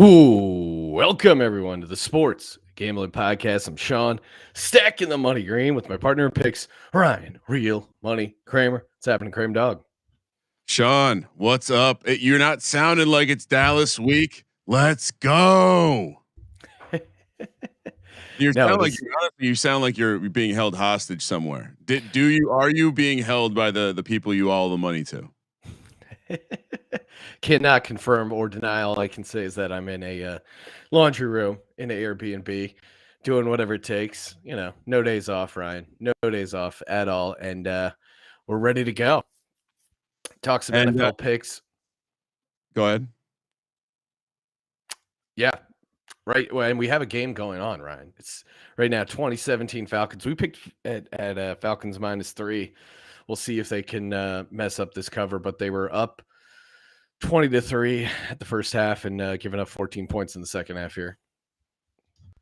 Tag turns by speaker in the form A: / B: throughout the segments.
A: Ooh, welcome everyone to the Sports Gambling Podcast. I'm Sean, stacking the money green with my partner in picks, Ryan, Real Money Kramer. What's happening, Kramer Dog?
B: Sean, what's up? You're not sounding like it's Dallas week. Let's go.
A: No, it
B: You sound like you're being held hostage somewhere. Are you being held by the people you owe the money to?
A: cannot confirm or deny. All I can say is that I'm in a laundry room in an Airbnb, doing whatever it takes. You know, no days off, Ryan. No days off at all, and we're ready to go. Talk some NFL picks.
B: Go ahead.
A: Yeah, right. Well, and we have a game going on, Ryan. It's right now 2017 Falcons. We picked at Falcons -3. We'll see if they can mess up this cover, but they were up 20-3 at the first half and giving up 14 points in the second half here.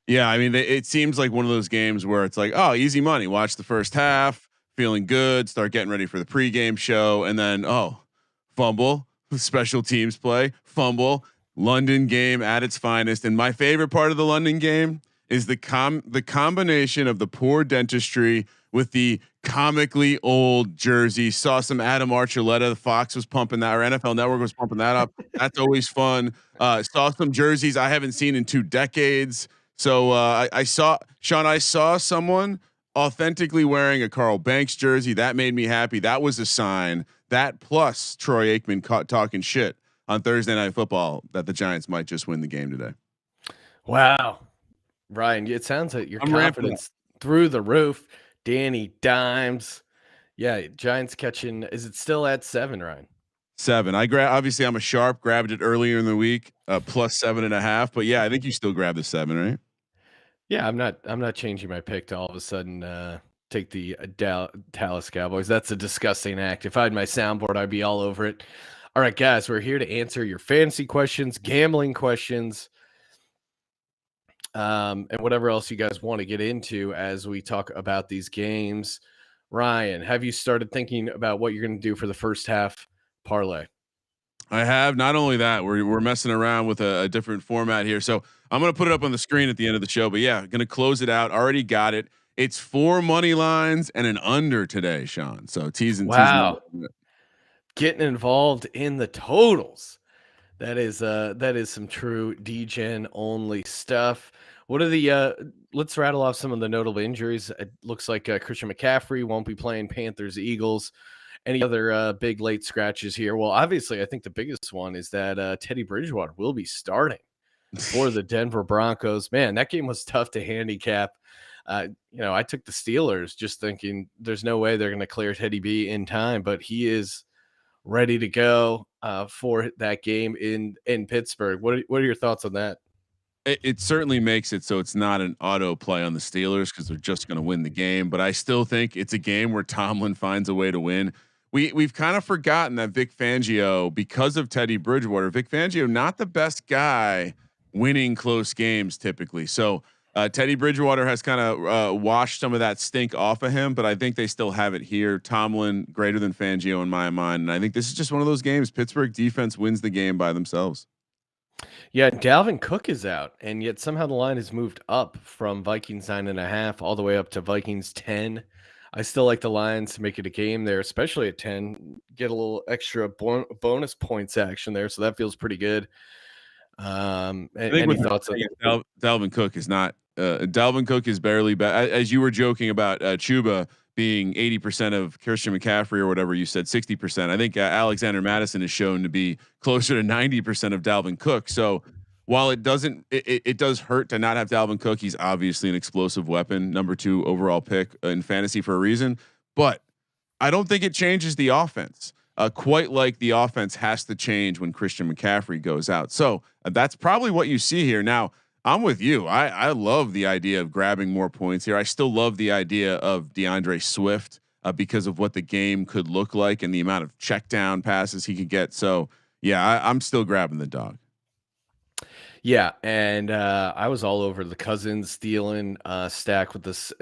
B: Yeah, I mean, it seems like one of those games where it's like, oh, easy money. Watch the first half, feeling good, start getting ready for the pregame show, and then fumble, special teams play, fumble. London game at its finest. And my favorite part of the London game is the combination of the poor dentistry with the comically old jersey. Saw some Adam Archuleta. The Fox was pumping that, or NFL Network was pumping that up. That's always fun. Saw some jerseys I haven't seen in 2 decades. So I saw someone authentically wearing a Carl Banks jersey. That made me happy. That was a sign. That plus Troy Aikman caught talking shit on Thursday Night Football that the Giants might just win the game today.
A: Wow, Ryan, it sounds like your confidence through the roof. Danny Dimes, yeah, Giants catching. Is it still at 7, Ryan?
B: 7. Obviously I'm a sharp. Grabbed it earlier in the week, plus 7.5. But yeah, I think you still grab the 7, right?
A: Yeah, I'm not changing my pick to all of a sudden take the Dallas Cowboys. That's a disgusting act. If I had my soundboard, I'd be all over it. All right, guys, we're here to answer your fantasy questions, gambling questions, and whatever else you guys want to get into as we talk about these games. Ryan, have you started thinking about what you're going to do for the first half parlay?
B: I have. Not only that, we're messing around with a different format here. So I'm going to put it up on the screen at the end of the show. But yeah, going to close it out. Already got it. It's 4 money lines and an under today, Sean. So teasing.
A: Getting involved in the totals. That is some true DGen only stuff. What are the let's rattle off some of the notable injuries. It looks like Christian McCaffrey won't be playing Panthers, Eagles. Any other big late scratches here? Well, obviously, I think the biggest one is that Teddy Bridgewater will be starting for the Denver Broncos. Man, that game was tough to handicap. I took the Steelers just thinking there's no way they're going to clear Teddy B in time, but he is ready to go for that game in Pittsburgh. What are your thoughts on that?
B: It certainly makes it so it's not an auto play on the Steelers because they're just going to win the game. But I still think it's a game where Tomlin finds a way to win. We've kind of forgotten that Vic Fangio, because of Teddy Bridgewater, Vic Fangio not the best guy winning close games typically. So Teddy Bridgewater has kind of washed some of that stink off of him, but I think they still have it here. Tomlin greater than Fangio in my mind, and I think this is just one of those games. Pittsburgh defense wins the game by themselves.
A: Yeah, Dalvin Cook is out, and yet somehow the line has moved up from Vikings 9.5 all the way up to Vikings 10. I still like the Lions to make it a game there, especially at 10. Get a little extra bonus points action there, so that feels pretty good. Any thoughts on
B: Dalvin Cook is not. Dalvin Cook is barely bad. As you were joking about Chuba being 80% of Christian McCaffrey or whatever you said, 60%. I think Alexander Madison is shown to be closer to 90% of Dalvin Cook. So while it doesn't, it does hurt to not have Dalvin Cook. He's obviously an explosive weapon, number 2 overall pick in fantasy for a reason. But I don't think it changes the offense. Quite like the offense has to change when Christian McCaffrey goes out. So that's probably what you see here. Now, I'm with you. I love the idea of grabbing more points here. I still love the idea of DeAndre Swift because of what the game could look like and the amount of check down passes he could get. So yeah, I'm still grabbing the dog.
A: Yeah, and I was all over the Cousins stealing stack with this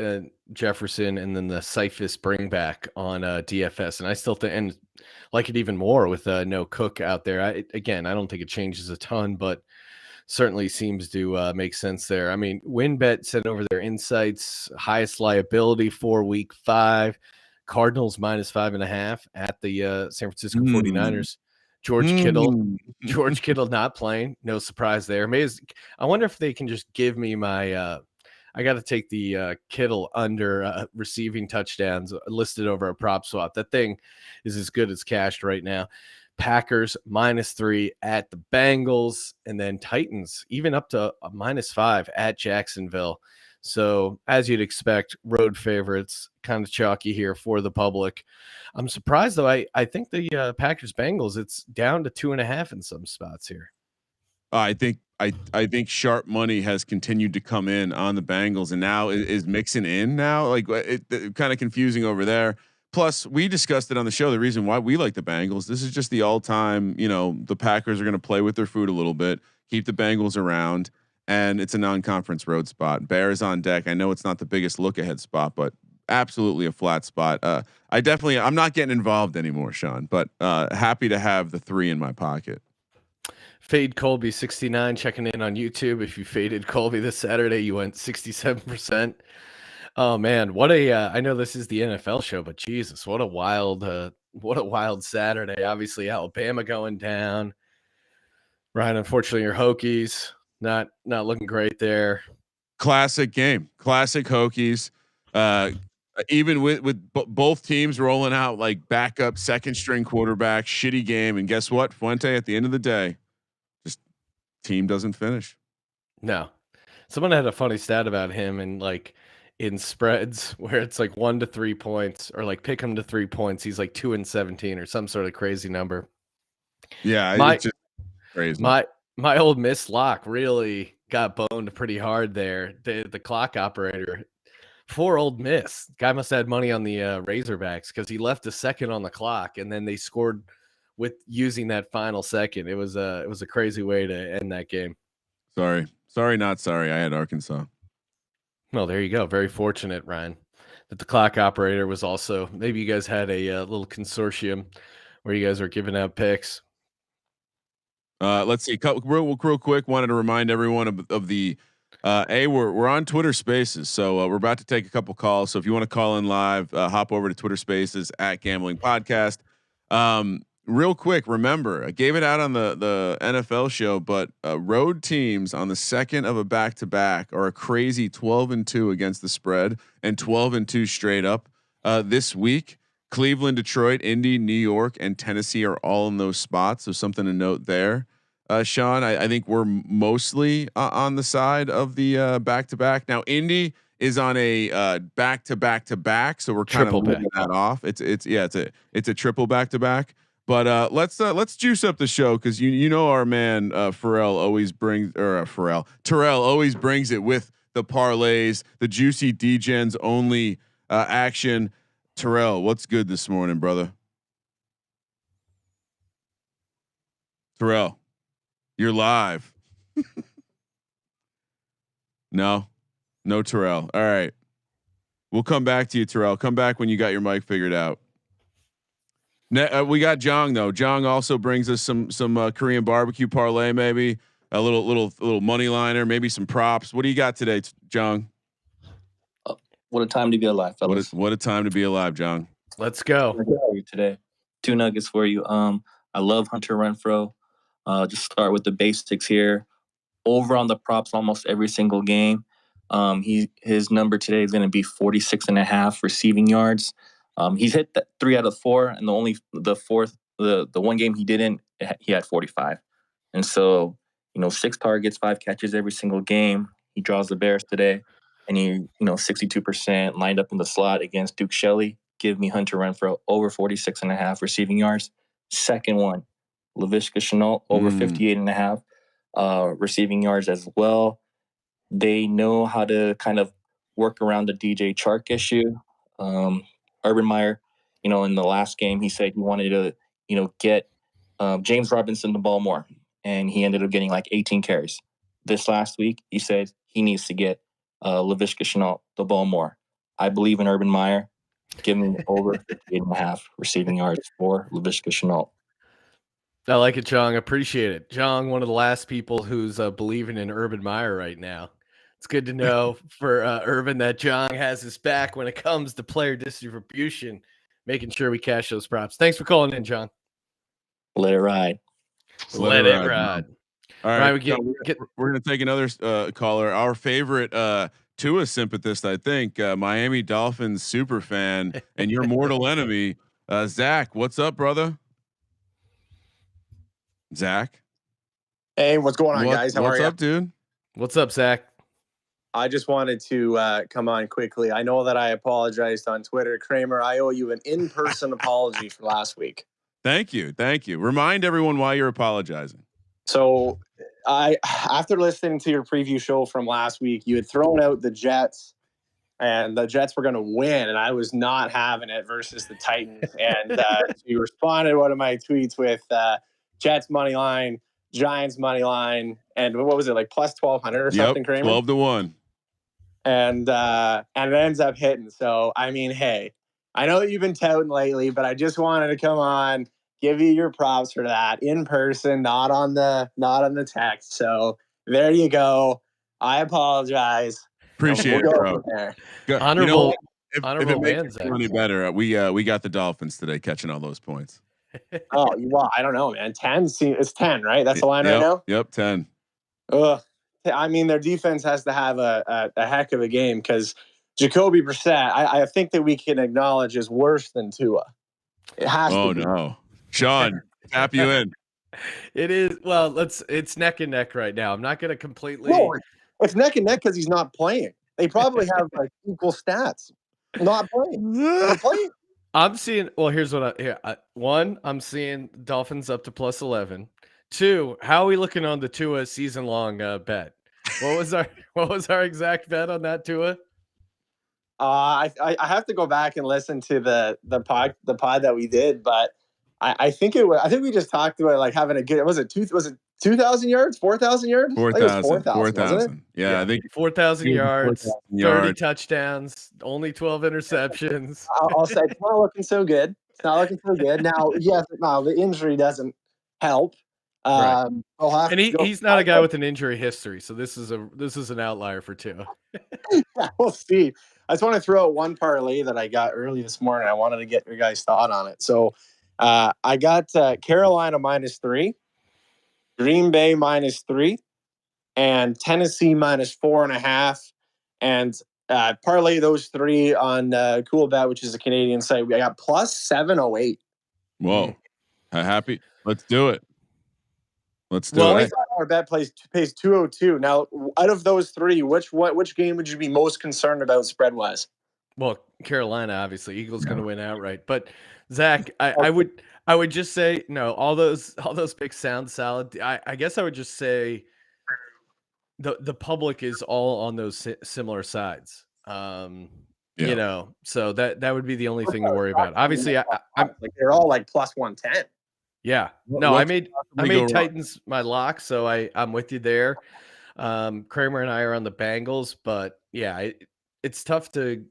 A: Jefferson and then the Cephas bring back on DFS, and I still think and like it even more with no Cook out there. I don't think it changes a ton, but certainly seems to make sense there. I mean, WinBet sent over their insights, highest liability for week 5, Cardinals -5.5 at the San Francisco 49ers. George Kittle not playing. No surprise there. I wonder if they can just give me my I got to take the Kittle under receiving touchdowns listed over a prop swap. That thing is as good as cashed right now. Packers -3 at the Bengals, and then Titans even up to a -5 at Jacksonville. So as you'd expect, road favorites, kind of chalky here for the public. I'm surprised though. I think the Packers Bengals, it's down to 2.5 in some spots here.
B: I think sharp money has continued to come in on the Bengals, and now is mixing in now. Like it kind of confusing over there. Plus, we discussed it on the show. The reason why we like the Bengals, this is just the all-time. The Packers are going to play with their food a little bit, keep the Bengals around, and it's a non-conference road spot. Bears on deck. I know it's not the biggest look-ahead spot, but absolutely a flat spot. I'm not getting involved anymore, Sean, but happy to have the 3 in my pocket.
A: Fade Colby 69 checking in on YouTube. If you faded Colby this Saturday, you went 67%. Oh man, I know this is the NFL show, but Jesus, what a wild Saturday. Obviously Alabama going down. Ryan, unfortunately your Hokies not looking great there.
B: Classic game, classic Hokies. Even with both teams rolling out like backup second string quarterback, shitty game. And guess what? Fuente at the end of the day, just team doesn't finish.
A: No, someone had a funny stat about him and like in spreads where it's like 1 to 3 points or like pick him to 3 points. He's like 2-17 or some sort of crazy number.
B: Yeah. It's just crazy.
A: My old Miss lock really got boned pretty hard there. The clock operator for Old Miss. Guy must have had money on the Razorbacks because he left a second on the clock and then they scored with using that final second. It was a crazy way to end that game.
B: Sorry, not sorry. I had Arkansas.
A: Well, there you go. Very fortunate, Ryan, that the clock operator was also. Maybe you guys had a little consortium where you guys are giving out picks.
B: Let's see. Real quick. Wanted to remind everyone of the. We're on Twitter Spaces, so we're about to take a couple calls. So if you want to call in live, hop over to Twitter Spaces at Gambling Podcast. Real quick, remember, I gave it out on the NFL show, but road teams on the second of a back-to-back are a crazy 12-2 against the spread and 12-2 straight up this week. Cleveland, Detroit, Indy, New York, and Tennessee are all in those spots. So something to note there. Sean, I think we're mostly on the side of the back-to-back. Now, Indy is on a back-to-back-to-back, so we're kind of moving that off. It's a triple back-to-back. But let's juice up the show because you know our man Terrell always brings it with the parlays, the juicy D-Gens only action. Terrell, what's good this morning, brother? Terrell, you're live. No Terrell. All right, we'll come back to you, Terrell. Come back when you got your mic figured out. We got Jong though. Jong also brings us some Korean barbecue parlay, maybe a little money liner, maybe some props. What do you got today, Jong?
C: What a time to be alive, fellas.
B: What a time to be alive, Jong.
A: Let's go.
C: Today, 2 nuggets for you. I love Hunter Renfrow. Just start with the basics here. Over on the props almost every single game. His number today is going to be 46.5 receiving yards. He's hit that 3 out of 4, and the one game he didn't, he had 45. And so, 6 targets, 5 catches every single game. He draws the Bears today, and he, 62% lined up in the slot against Duke Shelley. Give me Hunter Renfrow over 46.5 receiving yards. Second one, Laviska Shenault over 58.5 receiving yards as well. They know how to kind of work around the DJ Chark issue. Urban Meyer, in the last game, he said he wanted to, get James Robinson the ball more, and he ended up getting like 18 carries. This last week, he said he needs to get Laviska Shenault the ball more. I believe in Urban Meyer. Give me over 58.5 receiving yards for Laviska Shenault.
A: I like it, Jong. Appreciate it. Jong, one of the last people who's believing in Urban Meyer right now. It's good to know for Urban that Jong has his back when it comes to player distribution, making sure we cash those props. Thanks for calling in, John.
C: Let it ride.
A: Let it ride.
B: All right,
A: Ryan, we get
B: we're gonna take another caller. Our favorite Tua sympathist, I think, Miami Dolphins super fan, and your mortal enemy, Zach. What's up, brother? Zach.
D: Hey, what's going on, guys? How are you?
B: What's up, dude?
A: What's up, Zach?
D: I just wanted to come on quickly. I know that I apologized on Twitter. Kramer, I owe you an in-person apology for last week.
B: Thank you. Remind everyone why you're apologizing.
D: So after listening to your preview show from last week, you had thrown out the Jets and the Jets were going to win, and I was not having it versus the Titans. And you responded to one of my tweets with Jets money line, Giants money line, and what was it, like plus 1,200 or something, Kramer?
B: 12-1.
D: And it ends up hitting. So I mean, hey, I know that you've been touting lately, but I just wanted to come on, give you your props for that in person, not on the text. So there you go. I apologize.
B: Appreciate it, bro.
A: Honorable,
B: if
A: honorable
B: it makes
A: man,
B: it any better, we got the Dolphins today catching all those points.
D: Oh, well, I don't know, man. 10, it's 10, right? That's the line right now?
B: Yep, 10.
D: Ugh. I mean, their defense has to have a heck of a game because Jacoby Brissett, I think that we can acknowledge is worse than Tua. It has to be.
B: No. Sean, tap you in.
A: It is. Well, it's neck and neck right now. I'm not going to completely.
D: No, it's neck and neck because he's not playing. They probably have like equal stats. Not playing. Not playing.
A: I'm seeing. Well, here's what one. I'm seeing Dolphins up to plus 11. 2. How are we looking on the Tua season long bet? What was our exact bet on that, Tua?
D: I have to go back and listen to the pod that we did, but I think we just talked about like having a good. Was it 2,000 yards, 4,000 yards?
B: 4,000. Yeah, I think
A: 4,000 yards, 30 touchdowns, only 12 interceptions.
D: I'll say it's not looking so good. It's not looking so good. Now, yes, the injury doesn't help.
A: Right. And he's not a guy with an injury history, so this is an outlier for Tua.
D: Yeah, we'll see. I just want to throw out one parlay that I got early this morning. I wanted to get your guys' thought on it. So I got Carolina -3, Green Bay -3, and Tennessee -4.5. And parlay those three on Cool Bet, which is a Canadian site. I got plus 708.
B: Whoa. Happy. Let's do it. $25
D: bet pays 202. Now, out of those three, which game would you be most concerned about spread wise?
A: Well, Carolina, obviously, Eagles going to win outright. But Zach, I would just say no. All those picks sound solid. I guess I would just say the public is all on those similar sides. You know, so that would be the only thing to worry about. Obviously, I'm
D: like they're all like plus 110.
A: Yeah. No, I made Titans my lock, so I'm with you there. Kramer and I are on the Bengals, but yeah, it's tough to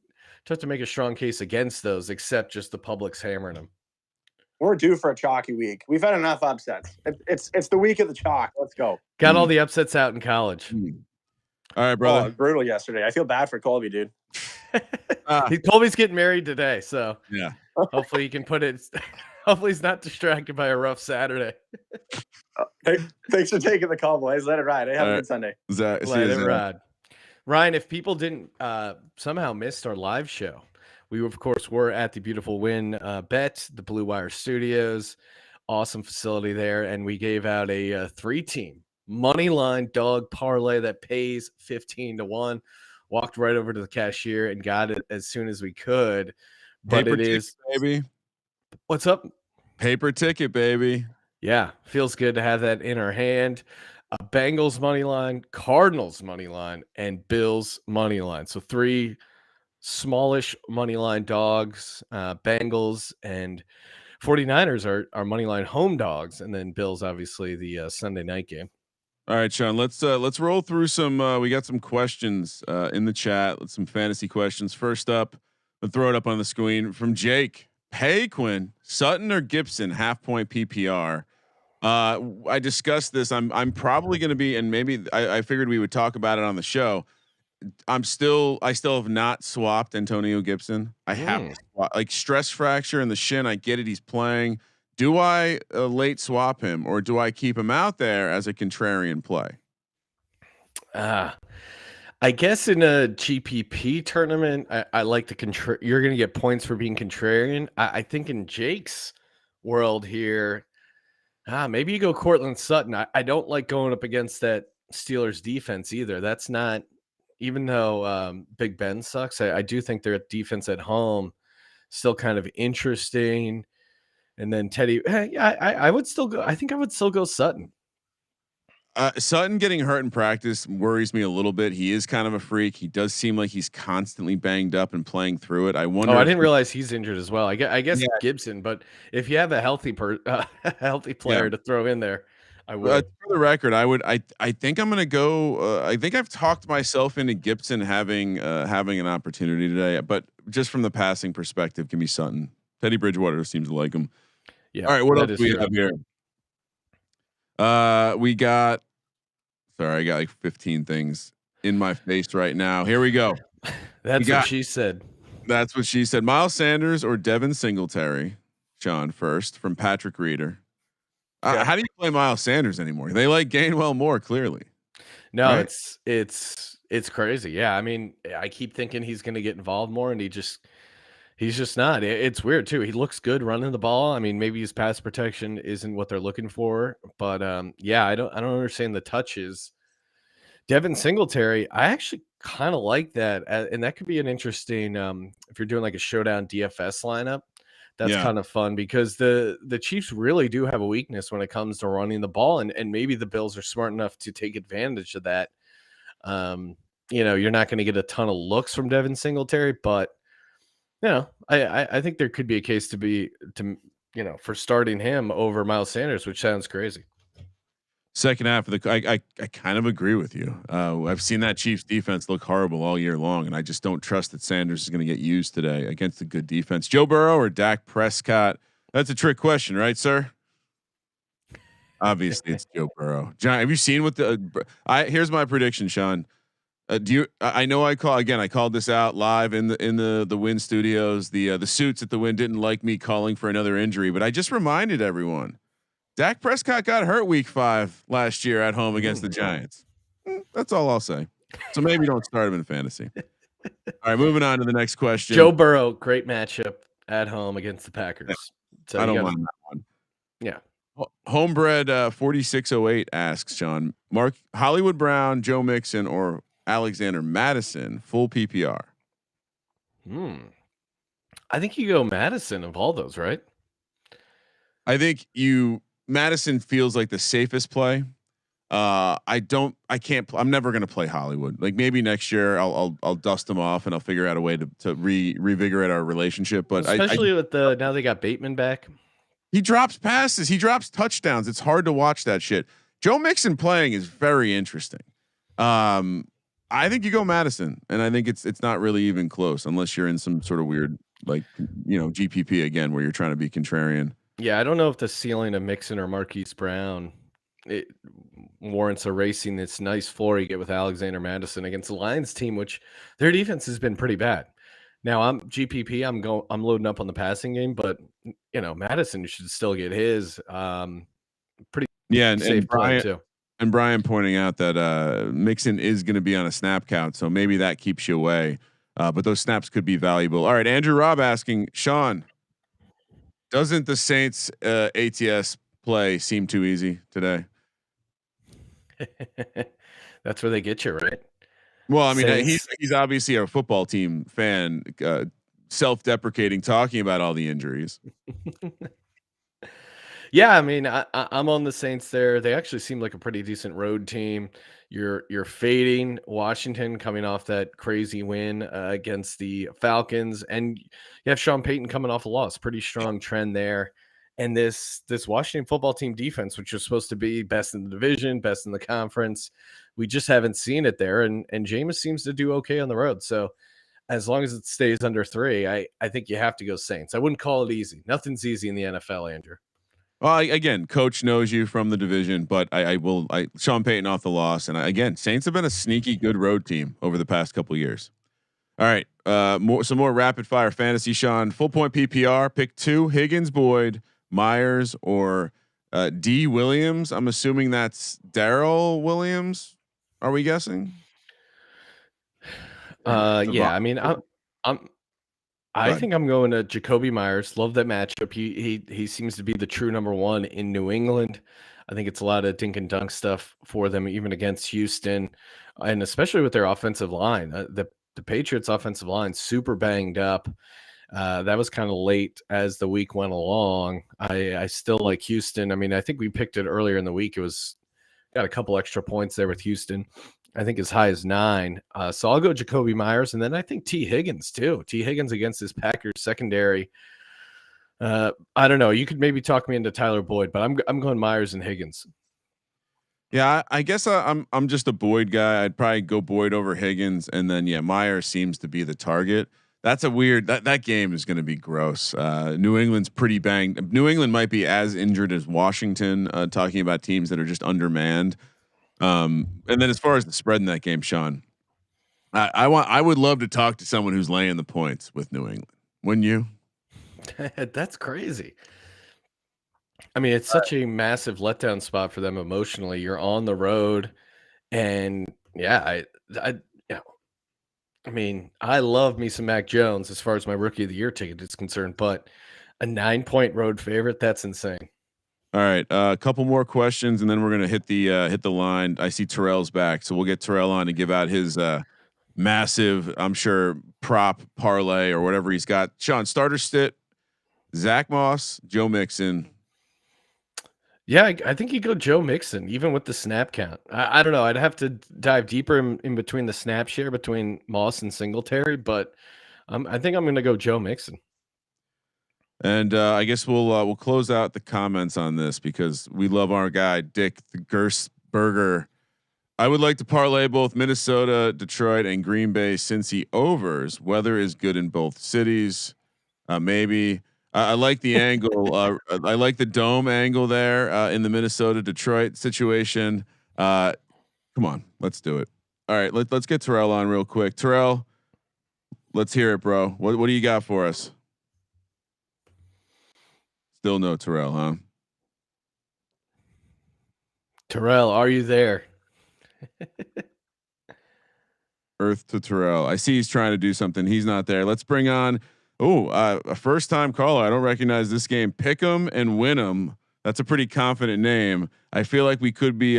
A: make a strong case against those, except just the public's hammering them.
D: We're due for a chalky week. We've had enough upsets. It's the week of the chalk. Let's go.
A: Got all the upsets out in college.
B: All right, brother.
D: Brutal yesterday. I feel bad for Colby, dude.
A: Colby's getting married today, so
B: yeah.
A: Hopefully he can put it. Hopefully he's not distracted by a rough Saturday.
D: Hey, thanks for taking the call, boys. Let it ride. Have a good Sunday.
A: Let it ride. Ryan, if people didn't somehow missed our live show, we of course were at the beautiful Win Bet, the Blue Wire Studios, awesome facility there, and we gave out a 3-team money line dog parlay that pays 15-1. Walked right over to the cashier and got it as soon as we could. But
B: Paper ticket, baby.
A: What's up?
B: Paper ticket, baby.
A: Yeah, feels good to have that in our hand. Bengals money line, Cardinals money line, and Bills money line. So 3 smallish money line dogs. Bengals and 49ers are money line home dogs, and then Bills obviously the Sunday night game.
B: All right, Sean. Let's roll through some. We got some questions in the chat. Some fantasy questions. First up, I'll throw it up on the screen from Jake. Paquin, Sutton or Gibson, half point PPR. I discussed this. I'm probably going to be, and maybe I figured we would talk about it on the show. I still have not swapped Antonio Gibson. I have to like stress fracture in the shin. I get it. He's playing. Do I late swap him, or do I keep him out there as a contrarian play?
A: I guess in a GPP tournament, I like the you're going to get points for being contrarian. I think in Jake's world here, maybe you go Cortland Sutton. I don't like going up against that Steelers defense either. That's not, even though Big Ben sucks, I do think their defense at home still kind of interesting. And then Teddy, I would still go. I think I would still go Sutton.
B: Sutton getting hurt in practice worries me a little bit. He is kind of a freak. He does seem like he's constantly banged up and playing through it. I wonder.
A: Oh, I didn't realize he's injured as well. I guess Gibson, but if you have a healthy healthy player to throw in there, I would.
B: For the record, I think I'm going to go. I think I've talked myself into Gibson having an opportunity today, but just from the passing perspective, give me Sutton. Teddy Bridgewater seems to like him.
A: Yeah.
B: All right. What else do we have here? We got. Sorry, I got like 15 things in my face right now. Here we go.
A: That's what she said.
B: That's what she said. Miles Sanders or Devin Singletary? Sean first from Patrick Reeder. How do you play Miles Sanders anymore? They like Gainwell more clearly.
A: No, right? It's crazy. Yeah, I mean, I keep thinking he's going to get involved more, and he's just not. It's weird too. He looks good running the ball. I mean, maybe his pass protection isn't what they're looking for, but yeah, I don't understand the touches. Devin Singletary, I actually kind of like that, and that could be an interesting if you're doing like a showdown DFS lineup. That's kind of fun because the Chiefs really do have a weakness when it comes to running the ball, and maybe the Bills are smart enough to take advantage of that. You're not going to get a ton of looks from Devin Singletary, but I think there could be a case for starting him over Miles Sanders, which sounds crazy.
B: Second half of I kind of agree with you. I've seen that Chiefs defense look horrible all year long, and I just don't trust that Sanders is going to get used today against a good defense. Joe Burrow or Dak Prescott? That's a trick question, right, sir? Obviously, it's Joe Burrow. John, have you seen what here's my prediction, Sean. I know I called this out live in the Win studios. The suits at the Win didn't like me calling for another injury, but I just reminded everyone. Dak Prescott got hurt week 5 last year at home against the Giants. That's all I'll say. So maybe don't start him in fantasy. All right, moving on to the next question.
A: Joe Burrow, great matchup at home against the Packers.
B: Yeah.
A: So
B: I don't mind that one.
A: Yeah.
B: Homebred 4608 asks John, Mark Hollywood Brown, Joe Mixon, or Alexander Madison, full PPR.
A: I think you go Madison of all those, right?
B: I think Madison feels like the safest play. I'm never going to play Hollywood. Like maybe next year I'll dust them off and I'll figure out a way to revigorate our relationship. But
A: especially with now they got Bateman back.
B: He drops passes. He drops touchdowns. It's hard to watch that shit. Joe Mixon playing is very interesting. I think you go Madison, and I think it's not really even close unless you're in some sort of weird GPP again where you're trying to be contrarian.
A: Yeah, I don't know if the ceiling of Mixon or Marquise Brown it warrants erasing this nice floor you get with Alexander Madison against the Lions team, which their defense has been pretty bad. Now I'm GPP. I'm loading up on the passing game, but Madison should still get his pretty safe play too.
B: And Brian pointing out that Mixon is going to be on a snap count, so maybe that keeps you away. But those snaps could be valuable. All right, Andrew Raub asking Sean, doesn't the Saints ATS play seem too easy today?
A: That's where they get you, right?
B: Well, I mean, he's obviously a football team fan, self-deprecating, talking about all the injuries.
A: Yeah, I mean, I'm on the Saints there. They actually seem like a pretty decent road team. You're fading Washington coming off that crazy win against the Falcons, and you have Sean Payton coming off a loss. Pretty strong trend there. And this Washington football team defense, which was supposed to be best in the division, best in the conference, we just haven't seen it there. And Jameis seems to do okay on the road. So as long as it stays under 3, I think you have to go Saints. I wouldn't call it easy. Nothing's easy in the NFL, Andrew.
B: Well, again, coach knows you from the division, but I will. Sean Payton off the loss, and again, Saints have been a sneaky good road team over the past couple years. All right, some more rapid fire fantasy. Sean, full point PPR. Pick 2: Higgins, Boyd, Myers, or D Williams. I'm assuming that's Darrell Williams. Are we guessing?
A: Yeah. I mean, I think I'm going to Jacoby Myers. Love that matchup. He seems to be the true number one in New England. I think it's a lot of dink and dunk stuff for them, even against Houston, and especially with their offensive line. The Patriots' offensive line super banged up. That was kind of late as the week went along. I still like Houston. I mean, I think we picked it earlier in the week. It was got a couple extra points there with Houston. I think as high as 9. So I'll go Jacoby Myers, and then I think T Higgins too. T Higgins against this Packers secondary. I don't know. You could maybe talk me into Tyler Boyd, but I'm going Myers and Higgins.
B: Yeah, I guess I'm just a Boyd guy. I'd probably go Boyd over Higgins, and then Myers seems to be the target. That's a weird that game is going to be gross. New England's pretty banged. New England might be as injured as Washington. Talking about teams that are just undermanned. And then as far as the spread in that game, Sean, I would love to talk to someone who's laying the points with New England. Wouldn't you?
A: That's crazy. I mean, it's such a massive letdown spot for them emotionally. You're on the road, and I mean, I love me some Mac Jones as far as my Rookie of the Year ticket is concerned, but a 9-point road favorite, that's insane.
B: All right, a couple more questions, and then we're gonna hit the line. I see Terrell's back, so we'll get Terrell on to give out his massive, I'm sure, prop parlay or whatever he's got. Sean, starter sit, Zach Moss, Joe Mixon.
A: Yeah, I think you go Joe Mixon, even with the snap count. I don't know. I'd have to dive deeper in between the snap share between Moss and Singletary, but I think I'm going to go Joe Mixon.
B: And I guess we'll close out the comments on this because we love our guy Dick the Gersberger. I would like to parlay both Minnesota, Detroit, and Green Bay Cincy overs. Weather is good in both cities. Maybe I like the angle. I like the dome angle there in the Minnesota Detroit situation. Come on, let's do it. All right, let's get Terrell on real quick. Terrell, let's hear it, bro. What do you got for us? Still no Terrell, huh?
A: Terrell, are you there?
B: Earth to Terrell. I see he's trying to do something. He's not there. Let's bring on a first time caller. I don't recognize this game. Pick'em and Win'em. That's a pretty confident name. I feel like we could be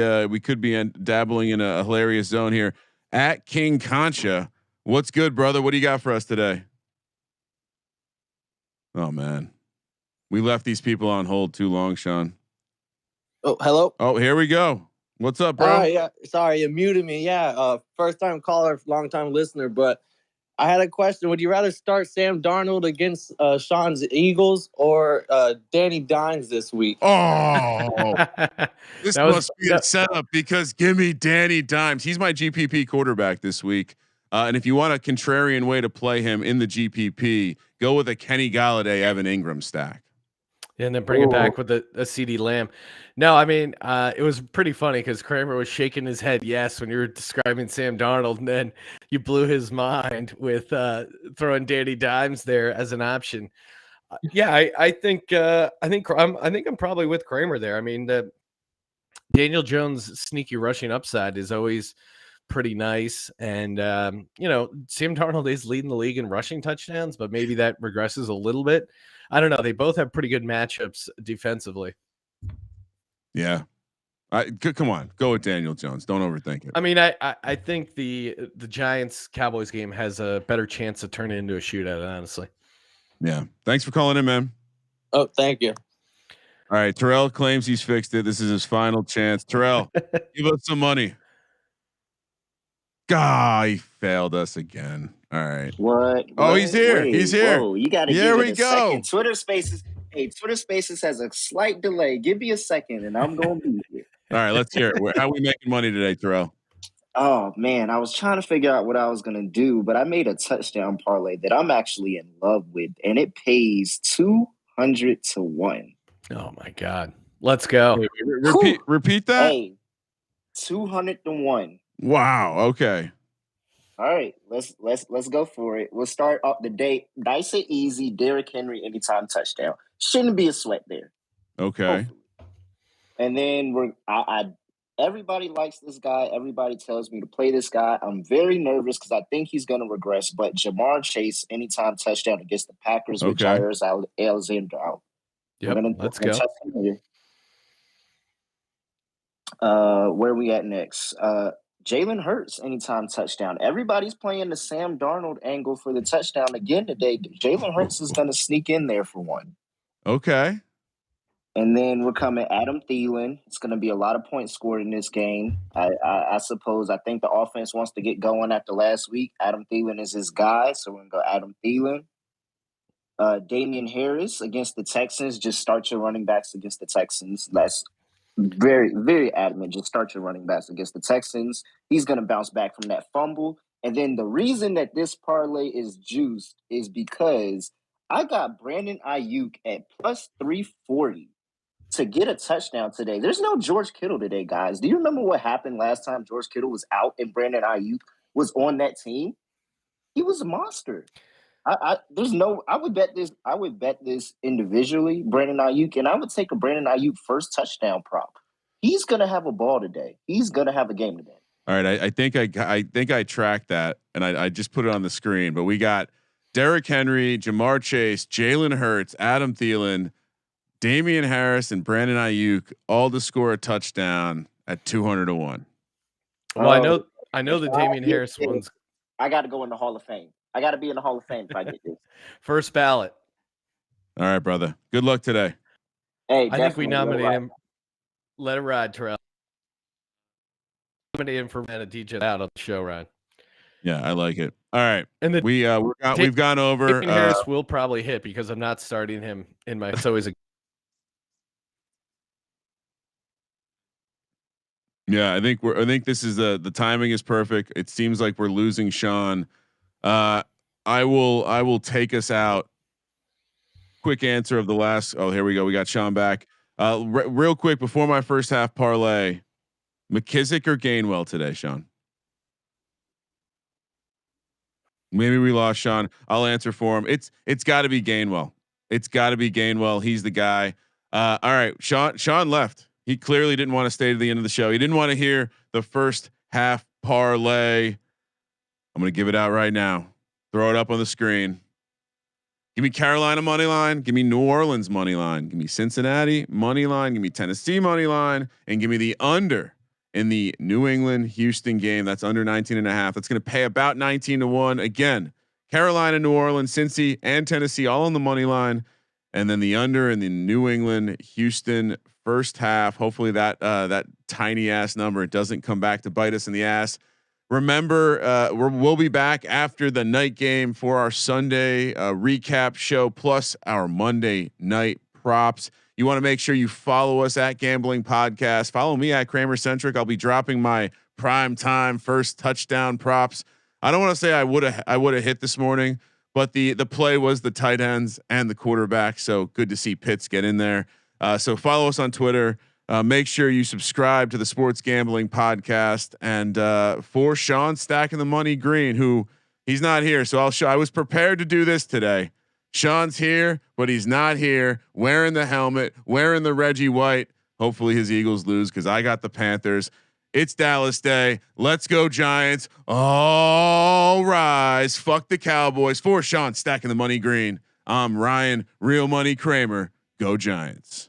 B: dabbling in a hilarious zone here. At King Concha, what's good, brother? What do you got for us today? Oh man, we left these people on hold too long, Sean.
D: Oh, hello.
B: Oh, here we go. What's up, bro?
D: Yeah, sorry, you muted me. Yeah, first time caller, long time listener. But I had a question. Would you rather start Sam Darnold against Sean's Eagles or Danny Dimes this week?
B: Oh, this must be a setup because give me Danny Dimes. He's my GPP quarterback this week. And if you want a contrarian way to play him in the GPP, go with a Kenny Galladay, Evan Ingram stack.
A: And then bring it back with a CD Lamb. No, I mean, it was pretty funny because Kramer was shaking his head yes when you were describing Sam Darnold, and then you blew his mind with throwing Danny Dimes there as an option. I think I'm probably with Kramer there. I mean, Daniel Jones' sneaky rushing upside is always pretty nice, and Sam Darnold is leading the league in rushing touchdowns, but maybe that regresses a little bit. I don't know. They both have pretty good matchups defensively.
B: Yeah. Come on, go with Daniel Jones. Don't overthink it.
A: I mean, I think the Giants Cowboys game has a better chance of turning into a shootout, honestly.
B: Yeah. Thanks for calling in, man.
D: Oh, thank you.
B: All right. Terrell claims he's fixed it. This is his final chance. Terrell, give us some money. God, he failed us again. All right.
E: What?
B: Oh, he's here.
E: Wait,
B: he's here.
E: Whoa, you got to
B: Here
E: give
B: we
E: it a
B: go.
E: second. Twitter Spaces has a slight delay. Give me a second, and I'm gonna be here.
B: All right, let's hear it. How are we making money today, Terrell?
E: Oh man, I was trying to figure out what I was gonna do, but I made a touchdown parlay that I'm actually in love with, and it pays 200 to 1.
A: Oh my God. Let's go.
B: Wait, repeat that.
E: Hey, 200-1.
B: Wow. Okay.
E: All right, let's go for it. We'll start off the day nice and easy. Derrick Henry anytime touchdown. Shouldn't be a sweat there.
B: Okay.
E: Hopefully. And then everybody likes this guy. Everybody tells me to play this guy. I'm very nervous because I think he's going to regress. But Jamar Chase anytime touchdown against the Packers with
B: Okay.
E: Jairus Alexander out.
A: Yep. Let's go.
E: Where are we at next? Jalen Hurts anytime touchdown. Everybody's playing the Sam Darnold angle for the touchdown again today. Jalen Hurts is going to sneak in there for one.
B: Okay.
E: And then we're coming Adam Thielen. It's going to be a lot of points scored in this game. I suppose. I think the offense wants to get going after last week. Adam Thielen is his guy, so we're going to go Adam Thielen. Damian Harris against the Texans. Just start your running backs against the Texans. That's very, very adamant. Just start your running backs against the Texans. He's going to bounce back from that fumble. And then the reason that this parlay is juiced is because I got Brandon Ayuk at plus 340 to get a touchdown today. There's no George Kittle today, guys. Do you remember what happened last time George Kittle was out and Brandon Ayuk was on that team? He was a monster. I would bet this individually, Brandon Ayuk, and I would take a Brandon Ayuk first touchdown prop. He's gonna have a ball today. He's gonna have a game today.
B: All right. I think I tracked that and I just put it on the screen, but we got Derrick Henry, Jamar Chase, Jalen Hurts, Adam Thielen, Damian Harris, and Brandon Ayuk all to score a touchdown at 200-1.
A: Well, I know the Damian Harris one's.
E: I got to go in the Hall of Fame. I got to be in the Hall of Fame if I get this.
A: First ballot.
B: All right, brother. Good luck today.
E: Hey,
A: I think we nominate him. Let it ride, Terrell. Nominate him for man of DJ out on the show, Ryan.
B: Yeah, I like it. All right,
A: and
B: we've gone over.
A: Damian Harris will probably hit because I'm not starting him in my. It's always a.
B: Yeah, I think this is the timing is perfect. It seems like we're losing Sean. I will take us out. Quick answer of the last. Oh, here we go. We got Sean back. Real quick before my first half parlay, McKissick or Gainwell today, Sean? Maybe we lost Sean. I'll answer for him. It's got to be Gainwell. It's got to be Gainwell. He's the guy. All right, Sean left. He clearly didn't want to stay to the end of the show. He didn't want to hear the first half parlay. I'm going to give it out right now. Throw it up on the screen. Give me Carolina money line. Give me New Orleans money line. Give me Cincinnati money line. Give me Tennessee money line, and give me the under in the New England Houston game. That's under 19.5. That's going to pay about 19-1. Again, Carolina, New Orleans, Cincy, and Tennessee all on the money line, and then the under in the New England Houston first half. Hopefully that tiny ass number doesn't come back to bite us in the ass. Remember, we'll be back after the night game for our Sunday recap show, plus our Monday night props. You want to make sure you follow us at Gambling Podcast. Follow me at Kramer Centric. I'll be dropping my prime time first touchdown props. I don't want to say I would have hit this morning, but the play was the tight ends and the quarterback. So good to see Pitts get in there. So follow us on Twitter. Make sure you subscribe to the Sports Gambling Podcast, and for Sean Stacking the Money Green, who he's not here. So I was prepared to do this today. Sean's here, but he's not here, wearing the helmet, wearing the Reggie White. Hopefully his Eagles lose, because I got the Panthers. It's Dallas Day. Let's go Giants. All rise. Fuck the Cowboys. For Sean Stacking the Money Green, I'm Ryan Real Money Kramer. Go Giants.